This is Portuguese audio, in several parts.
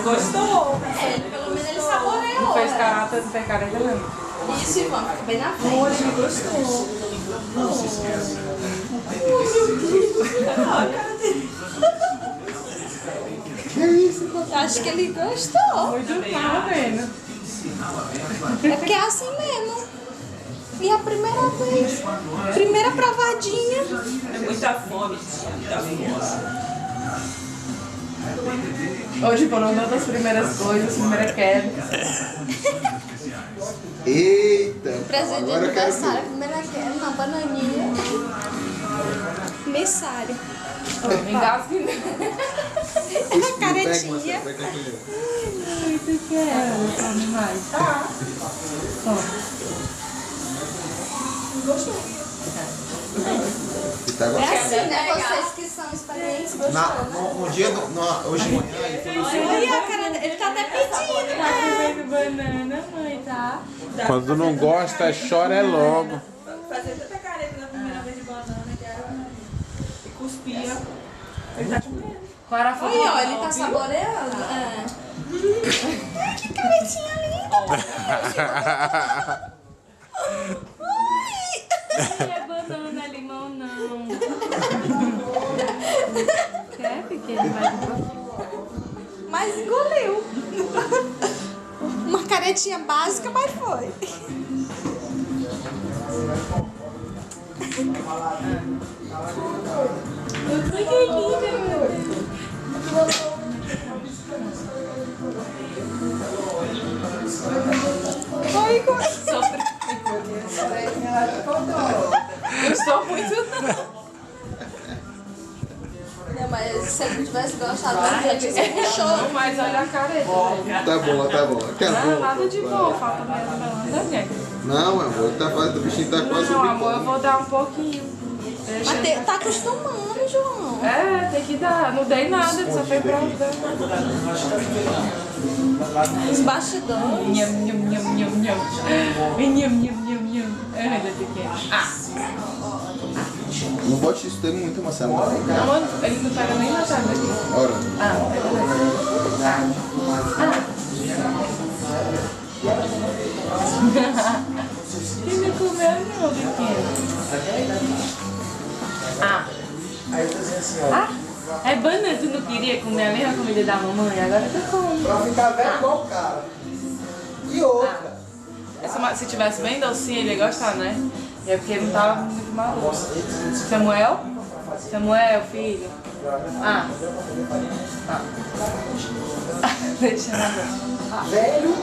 Gostou. Pelo menos ele saboreou. Não fez caráter, não fez careta, não. Isso, Ivan, fica bem na frente. Hoje gostou. Não se esquece. Que isso? Acho que ele gostou. Muito tá vendo. É porque é assim mesmo. E a primeira vez. Primeira provadinha. É muita fome, muita fome. Hoje foram tantas primeiras coisas, primeira queda. Eita! Presente de agora eu quero aniversário, ver. a primeira queda, uma bananinha. Aniversário. Engasgue. Esse Caretinha. pega uma cerveja aqui. Muito quero, come mais. Tá. Gostou. E tá É gostando. assim, né? Vocês que são experientes, gostou, né? No dia do, hoje de manhã ele falou assim. Olha a cara dele, ele tá até pedindo, Tá né? comendo banana, mãe, tá? Quando não gosta, chora é logo. Fazer tanta careta na primeira vez de banana que era. E cuspia. Ele tá comendo. Qual era a foto? Olha, ó, ele tá saboreando. É. Ai, que caretinha linda. Não é banana, limão, não. Quer, pequeno? Mais um pouquinho. Mas engoliu. Uma caretinha básica, mas foi. Ai, que linda. Foi igual. Gostou muito, não. Não, mas se ele não tivesse gostado, ele já tinha puxou. Não, mas olha a careta. Tá bom, tá bom. Quer Não, bom? nada de bom. Falta mais uma banana, né? Não, meu amor, tá quase, o bichinho tá quase Não, amor, eu brincando. vou dar um pouquinho. Deixa. Mas tá acostumando, João. É, tem que dar. Não dei nada, ele só foi pra dar. Os bastidores. Nham, nham, nham, nham, nham. Nham, nham, nham, nham. É, ele é pequeno. Ah, Não bote isso dele muito, Marcelo. não, ele não pega nem na tarde aqui. Ora. Ah, não pega nem. Quem me comeu, não, pequeno. Ah. É banana, tu não queria comer a mesma comida da mamãe? Agora tu come. Pra ficar velho igual o cara. E outra. Se tivesse bem docinho, ele ia gostar, né? É porque ele não tava muito maluco. Samuel? Samuel, filho. Ah. Deixa na mão. Velho,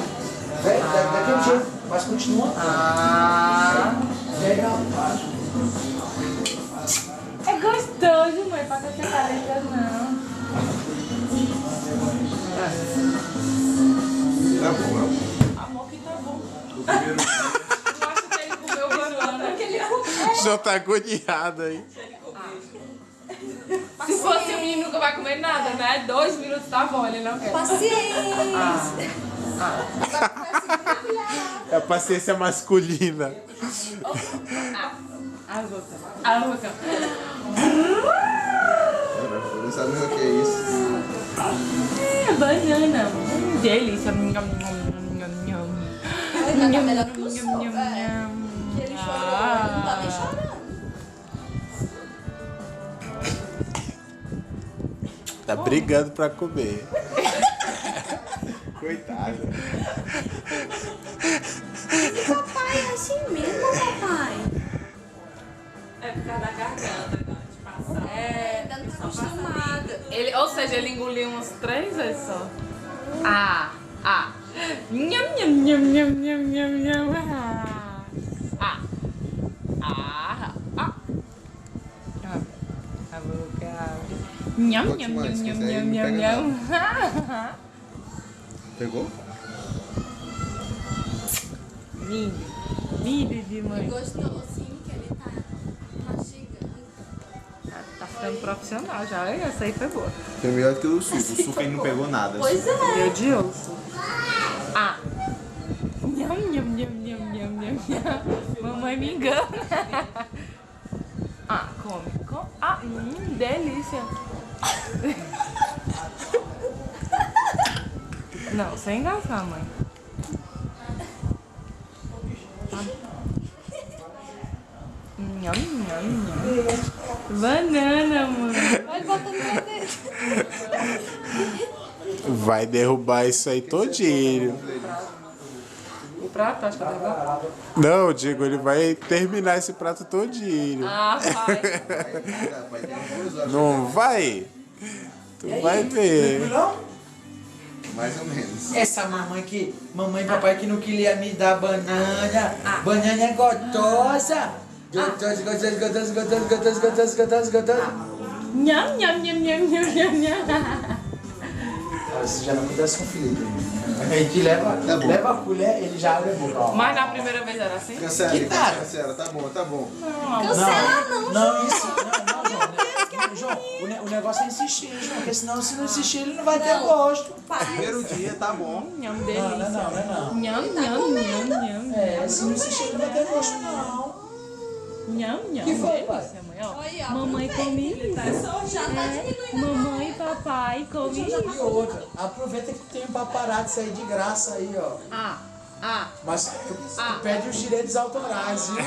daquele jeito. Mas continua. Ah. Legal. É gostoso, mãe. Pode ter careta, não. Tá bom, meu amor. Amor, que tá bom. O primeiro Eu acho que ele comeu banana. Já tá agoniado aí. Se fosse um menino nunca vai comer nada, né? 2 minutos tá bom, ele não quer. Paciência. Agora vai se brilhar. É a paciência masculina. A boca. A boca. Eu não sabe o que é isso. É banana. Delícia. Ele tá melhor que o seu. É. Que ele chorou, ele não tá nem chorando. Tá brigando pra comer. Coitado. E papai é assim mesmo, papai? É por causa da garganta, de passar. É, ainda não tá acostumado. Ele, ou seja, ele engoliu umas 3 vezes só. Ah. Nham, nham, nham, nham, nham, nham, nham. A boca. Nham, Bote nham, mais, nham, que nham, esse aí nham, não nham, pega nham. Pegou? Lindo demais. Gostou sim que ele tá mastigando. Tá ficando profissional já. Essa aí foi boa. Foi melhor do que o suco. O suco ele não pegou nada. Pois é. Eu de osso. Ah. Nham, nham, nham, nham, nham, nham, nham. Mamãe me engana. Ah, come. Delícia. Não, sem engasgar, mãe. Nham, nham, nham. Banana, mãe. Olha, botando meu dedo. Vai derrubar isso aí todinho. O prato, acho que vai levar. Não, Diego, ele vai terminar esse prato todinho. Ah, vai. Não vai? Tu vai ver. Não? Mais ou menos. Essa mamãe que. Mamãe e papai que não queria me dar banana. Banana é gostosa. Gostosa, gostosa, gostosa, gostosa, gostosa, gostosa, gostosa, gostosa. Nham, nham, nham, nham, nham, nham, nham. Isso já não acontece com o Felipe. A gente leva a colher, ele já abre a boca. Ó. Mas na primeira vez era assim? Cancela, Que nada. cancela. Tá bom, tá bom. Cancela não, Não, isso. Não, João. João, o negócio é insistir, João. Porque senão, se não insistir, ele não vai ter gosto. Primeiro dia, tá bom. Nham, Não, delícia. não. Nham, nham, nham, nham. É, se não insistir, ele não vai ter gosto, não. Nham, nham. Que foi, pai? Delícia, mãe, ó. Olha, ó, Mamãe come isso. já tá diminuindo. Mamãe e papai come E isso. outra, aproveita que tem um paparazzi aí de graça aí, ó. Mas tu pede os direitos autorais, viu?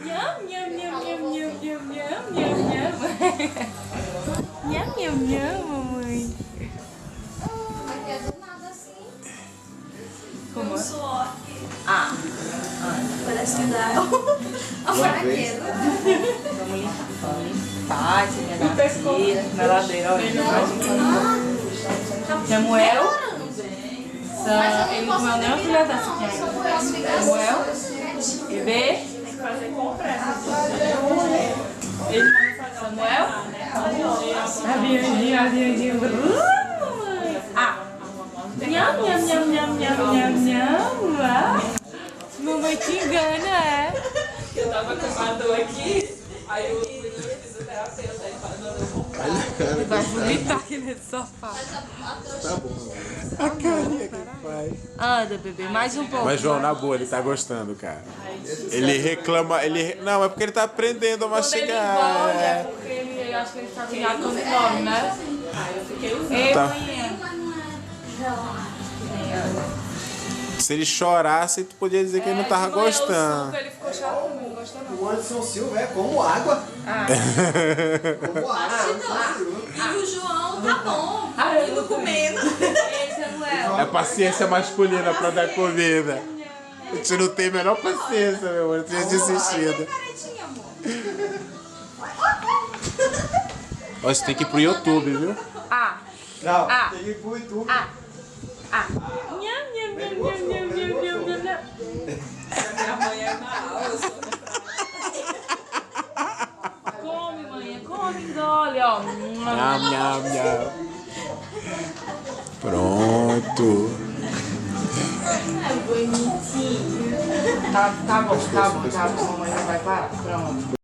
Nham, nham, nham, nham, nham, nham, nham, nham, nham. Nham, nham, nham, mamãe. Aqui é do nada assim. Como é? Suor aqui. Parece que dá. A fraqueza. Vamos limpar, esse pedacinho na ladeira, olha. Samuel, ele não comeu nem uma colher dessa aqui ainda. Samuel, bebê. Samuel, aviãozinho. Nham, nham, nham, nham, nham, nham, nham. Mamãe te engana, é? Eu tava com uma dor aqui, aí o fisioterapeuta ele falou, Ele vai vomitar aqui nesse sofá. A carinha que ele faz. Anda, bebê, mais um pouco. Mas, João, na boa, ele tá gostando, cara. Ele reclama, Não, é porque ele tá aprendendo a Quando ele mastigar. engole, é É. porque ele acho que ele tá ligado quando come, né? aí eu fiquei usando. Ei, Tá. manhã. Se ele chorasse, tu podia dizer que ele não tava De manhã, o gostando. suco, ele ficou chato, não gostou não. O Anderson Silva é como água. Como água. E o João tá bom. Indo comendo. Ei, Samuel. É paciência masculina pra dar comida. A gente não tem a menor paciência, meu amor. Eu tinha desistido. Caretinha, amor. Ó, você tem que ir pro YouTube, viu? Não, Ah. tem que ir pro YouTube. Nham, nham, nham, nham, nham, nham, nham, nham, nham. Minha mãe é mal, eu sou Come, manhã, come, engole, ó. Nham, nham, nham. Pronto. Tá bom, mamãe não vai parar. Pronto.